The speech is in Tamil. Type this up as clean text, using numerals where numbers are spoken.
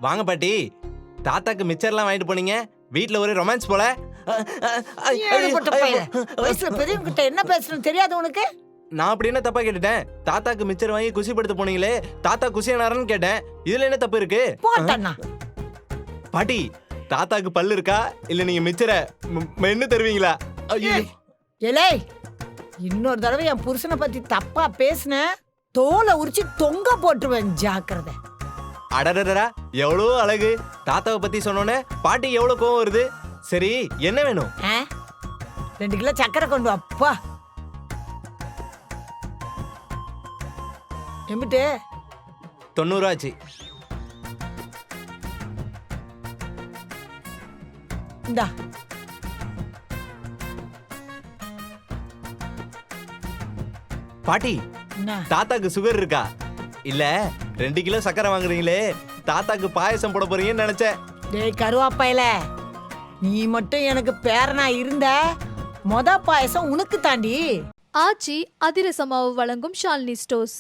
வாங்க பாட்டி. தாத்தாக்கு மிச்சர்லாம் வாங்கிட்டு போனீங்க. வீட்ல ஒரே ரொமான்ஸ் போல. வயசுல பெரியவங்க கிட்ட என்ன பேசணும் தெரியாது உனக்கு? நான் அப்படி என்ன தப்பா கேட்டுட்டேன்? தாத்தாக்கு மிச்சர் வாங்கி குஷிப்படுத்த போனீங்களே, தாத்தா குஷியானாருன்னு கேட்டேன். இதுல என்ன தப்பு இருக்கு? போட்டண்ணா. பாட்டி, தாத்தாக்கு பல்லு இருக்கா இல்ல நீங்க மிச்சரை மென்னு தருவீங்களா? ஐயோ. ஏலே, இன்னொரு தடவை என் புருஷனை பத்தி தப்பா பேசுன தோலை உரிச்சு தொங்க போட்டுருவேன், ஜாக்கிரதை. அடடடா, எவ்வளோ அழகு. தாத்தாவை பத்தி சொன்னோன்னே பாட்டி எவ்வளவு கோவம் வருது. சரி, என்ன வேணும்? 2 கிலோ சக்கரை கொண்டு அப்பா. எம்பிட்டு 90 ஆச்சு. இந்தா. பாட்டி, என்ன? தாத்தாக்கு சுகர் இருக்கா? இல்ல 2 கிலோ சக்கரை வாங்குறீங்களே, தாத்தாக்கு பாயசம் போட போறீங்கன்னு நினைச்சேன். டேய் கருவாப்பையில, நீ மட்டும் எனக்கு பேரனா இருந்த பாயசம் உனக்கு தாண்டி. ஆச்சி அதிரசமாவு வழங்கும் ஷாலினி ஸ்டோர்ஸ்.